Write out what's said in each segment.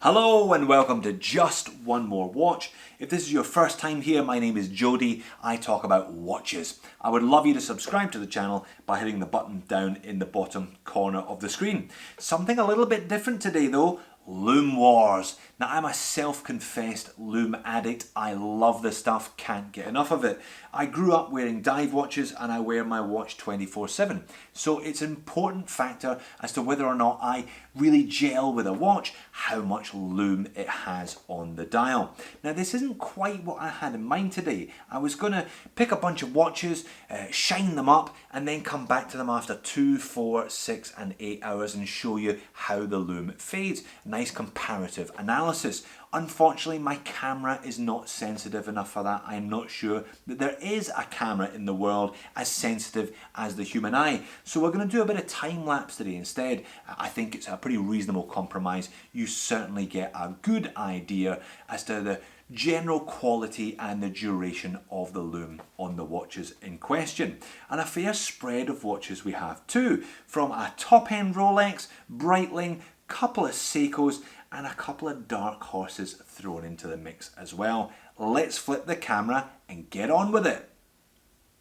Hello and welcome to Just One More Watch. If this is your first time here, my name is Jody. I talk about watches. I would love you to subscribe to the channel by hitting the button down in the bottom corner of the screen. Something a little bit different today though, LUME Wars. Now I'm a self-confessed LUME addict. I love this stuff, can't get enough of it. I grew up wearing dive watches and I wear my watch 24/7. So it's an important factor as to whether or not I really gel with a watch, how much LUME it has on the dial. Now this isn't quite what I had in mind today. I was going to pick a bunch of watches, shine them up and then come back to them after 2, 4, 6 and 8 hours and show you how the LUME fades. Nice comparative analysis. Unfortunately, my camera is not sensitive enough for that. I'm not sure that there is a camera in the world as sensitive as the human eye. So we're going to do a bit of time lapse today instead. I think it's a pretty reasonable compromise. You certainly get a good idea as to the general quality and the duration of the LUME on the watches in question. And a fair spread of watches we have too, from a top-end Rolex, Breitling, couple of Seikos and a couple of dark horses thrown into the mix as well. Let's flip the camera and get on with it.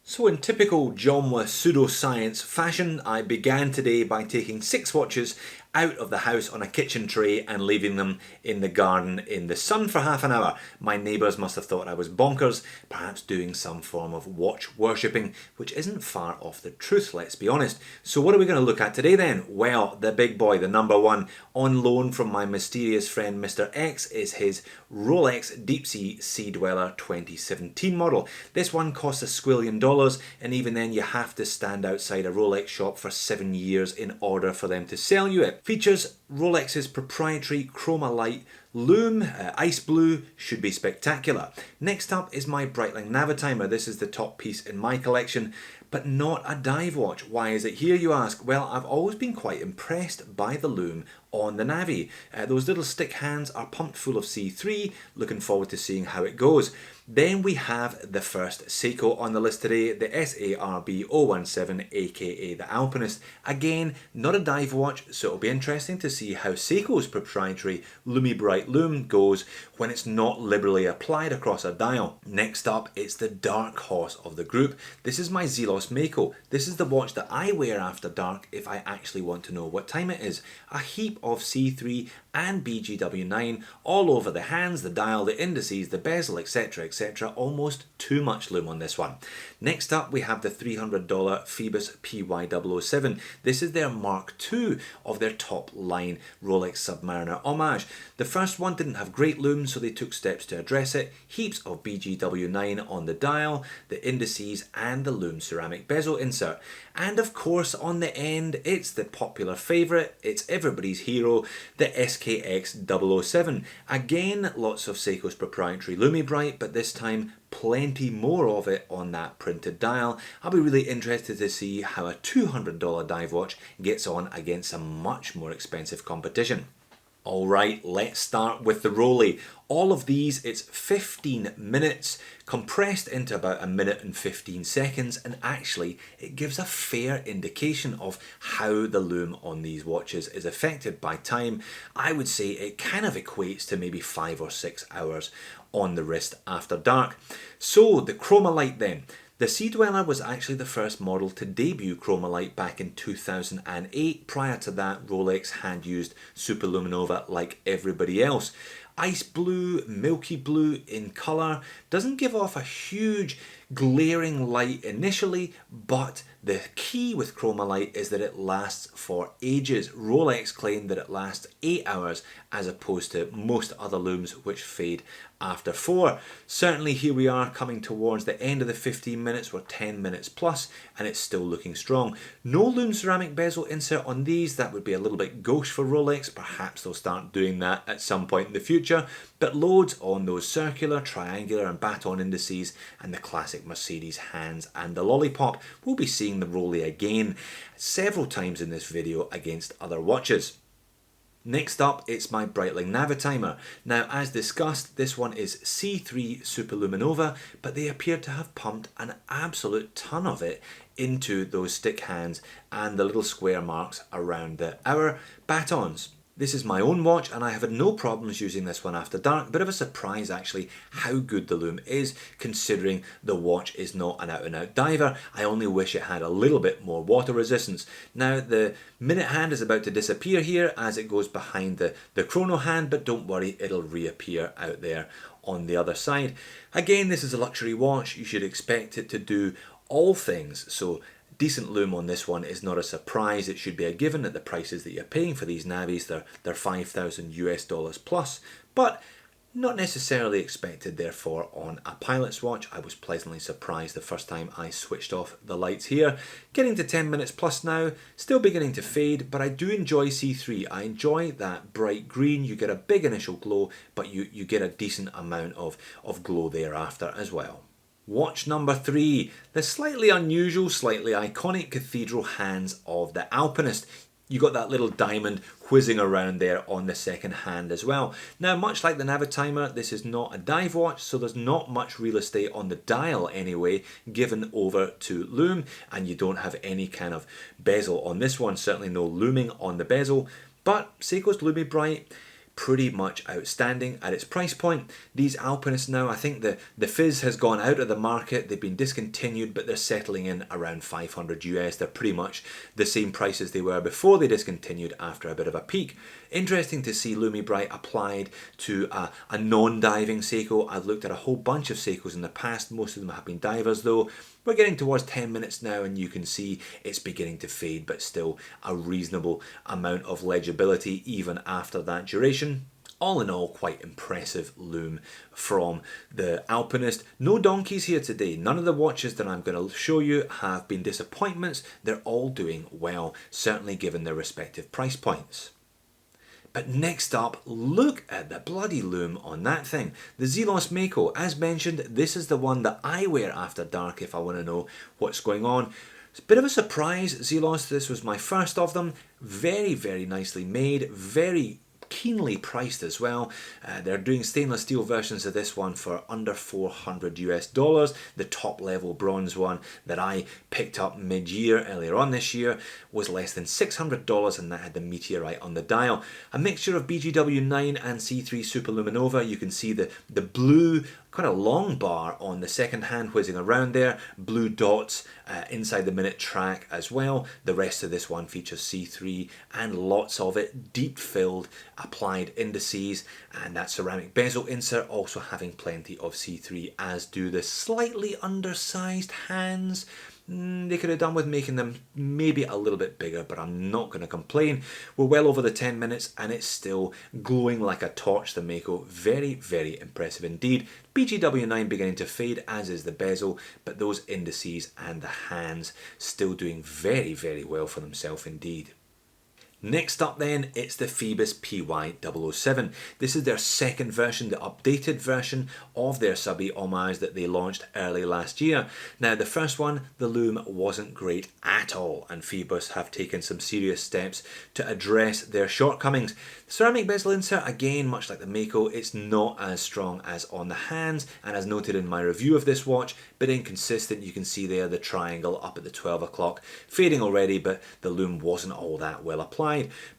So in typical JOMW pseudoscience fashion, I began today by taking 6 watches out of the house on a kitchen tray and leaving them in the garden in the sun for half an hour. My neighbours must have thought I was bonkers, perhaps doing some form of watch worshipping, which isn't far off the truth, let's be honest. So what are we going to look at today then? Well, the big boy, the number one, on loan from my mysterious friend Mr. X is his Rolex Deep Sea Dweller 2017 model. This one costs $1 squillion, and even then you have to stand outside a Rolex shop for 7 years in order for them to sell you it. Features Rolex's proprietary Chroma Light LUME, ice blue, should be spectacular. Next up is my Breitling Navitimer. This is the top piece in my collection, but not a dive watch. Why is it here, you ask? Well, I've always been quite impressed by the LUME on the Navi. Those little stick hands are pumped full of C3, looking forward to seeing how it goes. Then we have the first Seiko on the list today, the SARB017, aka the Alpinist. Again, not a dive watch, so it'll be interesting to see how Seiko's proprietary LUME Bright LUME goes when it's not liberally applied across a dial. Next up, it's the dark horse of the group. This is my Zelos Mako. This is the watch that I wear after dark if I actually want to know what time it is. A heap of C3 and BGW9 all over the hands, the dial, the indices, the bezel, etc, etc. Almost too much LUME on this one. Next up we have the $300 Phoibos PY007. This is their Mark II of their top line Rolex Submariner homage. The first one didn't have great LUME, so they took steps to address it. Heaps of BGW9 on the dial, the indices and the LUME ceramic bezel insert. And of course on the end it's the popular favourite, it's everybody's hero, the SKX7. Again, lots of Seiko's proprietary LUME Bright, but this time plenty more of it on that printed dial. I'll be really interested to see how a $200 dive watch gets on against some much more expensive competition. Alright, let's start with the Rolex. All of these, it's 15 minutes compressed into about 1 minute and 15 seconds, and actually it gives a fair indication of how the LUME on these watches is affected by time. I would say it kind of equates to maybe 5 or 6 hours on the wrist after dark. So the Chroma Light then. The Sea Dweller was actually the first model to debut Chroma Light back in 2008. Prior to that, Rolex had used Superluminova like everybody else. Ice blue, milky blue in colour, doesn't give off a huge glaring light initially, but the key with Chroma Light is that it lasts for ages. Rolex claim that it lasts 8 hours as opposed to most other LUMEs which fade after 4. Certainly here we are coming towards the end of the 15 minutes, we're 10 minutes plus and it's still looking strong. No LUME ceramic bezel insert on these, that would be a little bit gauche for Rolex, perhaps they'll start doing that at some point in the future, but loads on those circular, triangular and baton indices and the classic Mercedes hands and the lollipop. We'll be seeing the Rolex again several times in this video against other watches. Next up, it's my Breitling Navitimer. Now, as discussed, this one is C3 Superluminova, but they appear to have pumped an absolute ton of it into those stick hands and the little square marks around the hour batons. This is my own watch and I have had no problems using this one after dark. Bit of a surprise actually how good the Lume is, considering the watch is not an out and out diver. I only wish it had a little bit more water resistance. Now the minute hand is about to disappear here as it goes behind the chrono hand, but don't worry, it'll reappear out there on the other side. Again, this is a luxury watch. You should expect it to do all things. So decent Lume on this one is not a surprise. It should be a given at the prices that you're paying for these navis. They're 5,000 US dollars plus, but not necessarily expected therefore on a pilot's watch. I was pleasantly surprised the first time I switched off the lights here. Getting to 10 minutes plus now, still beginning to fade, but I do enjoy C3. I enjoy that bright green. You get a big initial glow, but you get a decent amount of glow thereafter as well. Watch number 3, the slightly unusual, slightly iconic cathedral hands of the Alpinist. You got that little diamond whizzing around there on the second hand as well. Now, much like the Navitimer, this is not a dive watch, so there's not much real estate on the dial anyway, given over to Lume, and you don't have any kind of bezel on this one, certainly no looming on the bezel, but Seiko's LUME Bright, pretty much outstanding at its price point. These Alpinists now, I think the fizz has gone out of the market. They've been discontinued, but they're settling in around 500 US. They're pretty much the same price as they were before they discontinued after a bit of a peak. Interesting to see LUME Bright applied to a non-diving Seiko. I've looked at a whole bunch of Seikos in the past. Most of them have been divers though. We're getting towards 10 minutes now and you can see it's beginning to fade, but still a reasonable amount of legibility even after that duration. All in all, quite impressive Lume from the Alpinist. No donkeys here today. None of the watches that I'm going to show you have been disappointments. They're all doing well, certainly given their respective price points. But next up, look at the bloody Lume on that thing. The Zelos Mako. As mentioned, this is the one that I wear after dark if I want to know what's going on. It's a bit of a surprise, Zelos. This was my first of them. Very, very nicely made. Very keenly priced as well. They're doing stainless steel versions of this one for under 400 US dollars. The top level bronze one that I picked up mid-year earlier on this year was less than $600, and that had the meteorite on the dial. A mixture of BGW9 and C3 Superluminova. You can see the blue kind of long bar on the second hand whizzing around there, blue dots inside the minute track as well. The rest of this one features C3 and lots of it, deep filled, applied indices, and that ceramic bezel insert also having plenty of C3, as do the slightly undersized hands. They could have done with making them maybe a little bit bigger, but I'm not going to complain. We're well over the 10 minutes and it's still glowing like a torch, the Mako. Very, very impressive indeed. BGW9 beginning to fade, as is the bezel, but those indices and the hands still doing very, very well for themselves indeed. Next up then, it's the Phoibos PY007. This is their second version, the updated version of their subby homage that they launched early last year. Now the first one, the Lume, wasn't great at all, and Phoibos have taken some serious steps to address their shortcomings. The ceramic bezel insert, again, much like the Mako, it's not as strong as on the hands, and as noted in my review of this watch, bit inconsistent. You can see there the triangle up at the 12 o'clock, fading already, but the Lume wasn't all that well applied.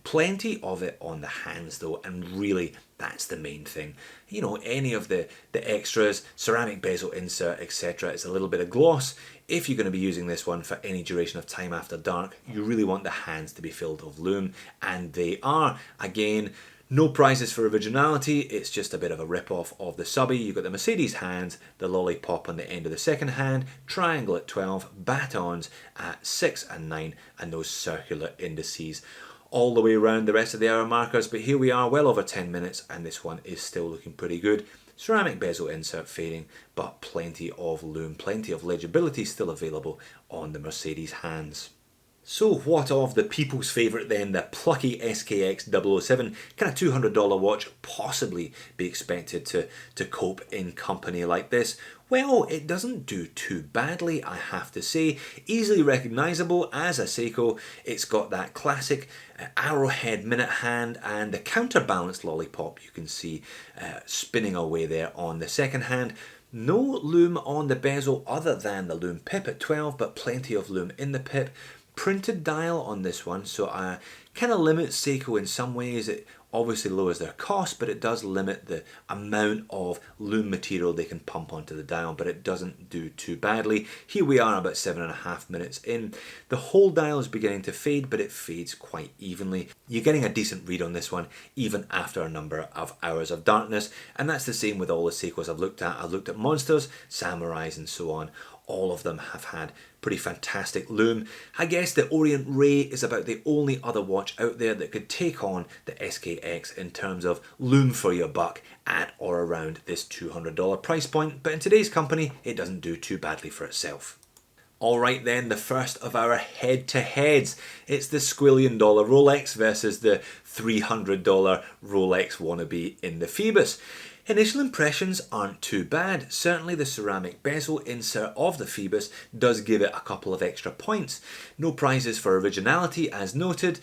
Plenty of it on the hands though, and really that's the main thing. You know, any of the extras, ceramic bezel insert, etc. It's a little bit of gloss. If you're going to be using this one for any duration of time after dark, you really want the hands to be filled with Lume, and they are. Again, no prizes for originality, it's just a bit of a rip-off of the subby. You've got the Mercedes hands, the lollipop on the end of the second hand, triangle at 12, batons at 6 and 9, and those circular indices all the way around the rest of the hour markers. But here we are, well over 10 minutes, and this one is still looking pretty good. Ceramic bezel insert fading, but plenty of Lume, plenty of legibility still available on the Mercedes hands. So what of the people's favourite then, the plucky SKX7? Can a $200 watch possibly be expected to cope in company like this? Well, it doesn't do too badly, I have to say. Easily recognisable as a Seiko. It's got that classic arrowhead minute hand and the counterbalanced lollipop you can see spinning away there on the second hand. No Lume on the bezel other than the Lume pip at 12, but plenty of Lume in the pip. Printed dial on this one, so kind of limits Seiko in some ways. It obviously lowers their cost, but it does limit the amount of LUME material they can pump onto the dial, but it doesn't do too badly. Here we are about 7.5 minutes in. The whole dial is beginning to fade, but it fades quite evenly. You're getting a decent read on this one, even after a number of hours of darkness, and that's the same with all the Seikos I've looked at. I've looked at Monsters, Samurais, and so on. All of them have had pretty fantastic LUME. I guess the Orient Ray is about the only other watch out there that could take on the SKX in terms of LUME for your buck at or around this $200 price point, but in today's company it doesn't do too badly for itself. Alright then, the first of our head-to-heads. It's the squillion dollar Rolex versus the $300 Rolex wannabe in the Phoibos. Initial impressions aren't too bad. Certainly the ceramic bezel insert of the Phoibos does give it a couple of extra points. No prizes for originality as noted,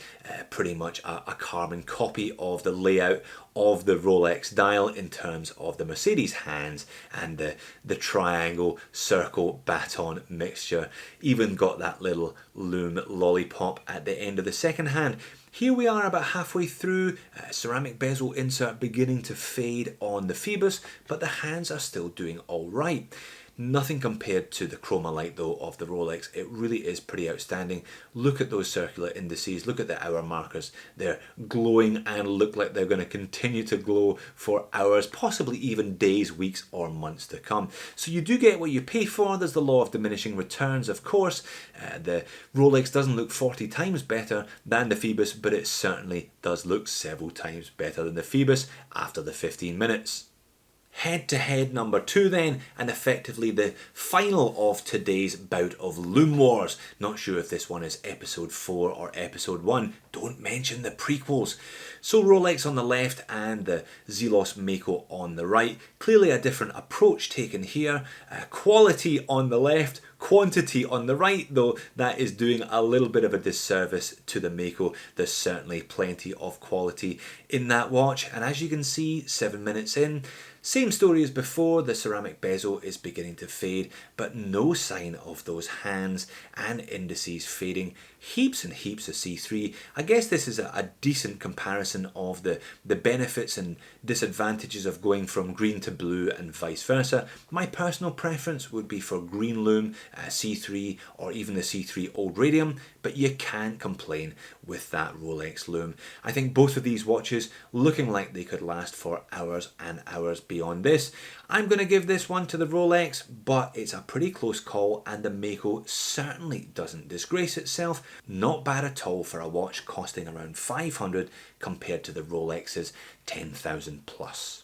pretty much a carbon copy of the layout of the Rolex dial in terms of the Mercedes hands and the triangle, circle, baton mixture. Even got that little LUME lollipop at the end of the second hand. Here we are about halfway through, ceramic bezel insert beginning to fade on the Phoibos, but the hands are still doing all right. Nothing compared to the chroma light though of the Rolex. It really is pretty outstanding. Look at those circular indices, look at the hour markers. They're glowing and look like they're going to continue to glow for hours, possibly even days, weeks or months to come. So you do get what you pay for. There's the law of diminishing returns, of course. The Rolex doesn't look 40 times better than the Phoibos, but it certainly does look several times better than the Phoibos after the 15 minutes. Head-to-head number 2 then, and effectively the final of today's bout of LUME Wars. Not sure if this one is episode 4 or episode 1. Don't mention the prequels. So Rolex on the left and the Zelos Mako on the right. Clearly a different approach taken here. Quality on the left, quantity on the right, though that is doing a little bit of a disservice to the Mako. There's certainly plenty of quality in that watch, and as you can see, 7 minutes in, same story as before, the ceramic bezel is beginning to fade, but no sign of those hands and indices fading. Heaps and heaps of C3. I guess this is a decent comparison of the benefits and disadvantages of going from green to blue and vice versa. My personal preference would be for green LUME, C3 or even the C3 Old Radium, but you can't complain with that Rolex LUME. I think both of these watches looking like they could last for hours and hours beyond this. I'm going to give this one to the Rolex, but it's a pretty close call and the Mako certainly doesn't disgrace itself. Not bad at all for a watch costing around $500 compared to the Rolex's 10,000 plus.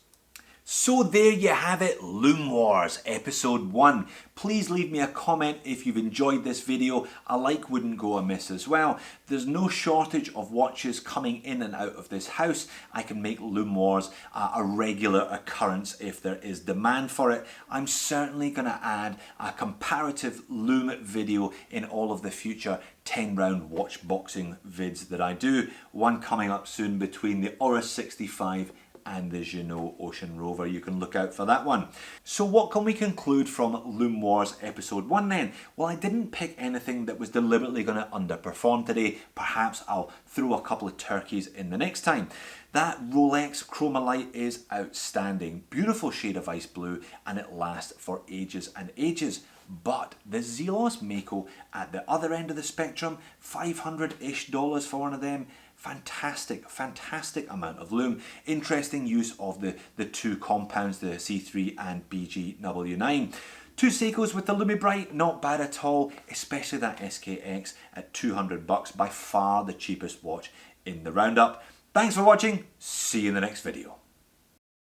So there you have it, LUME Wars episode 1. Please leave me a comment if you've enjoyed this video. A like wouldn't go amiss as well. There's no shortage of watches coming in and out of this house. I can make LUME Wars a regular occurrence if there is demand for it. I'm certainly going to add a comparative LUME video in all of the future 10 round watch boxing vids that I do. One coming up soon between the Oris 65 and the Jeanneau Ocean Rover. You can look out for that one. So what can we conclude from LUME Wars episode 1 then? Well, I didn't pick anything that was deliberately going to underperform today. Perhaps I'll throw a couple of turkeys in the next time. That Rolex Chroma Light is outstanding. Beautiful shade of ice blue, and it lasts for ages and ages. But the Zelos Mako at the other end of the spectrum, $500-ish for one of them. Fantastic, fantastic amount of LUME. Interesting use of the two compounds, the C3 and BGW9. Two Seikos with the LUME Bright, not bad at all, especially that SKX at $200, by far the cheapest watch in the roundup. Thanks for watching, see you in the next video.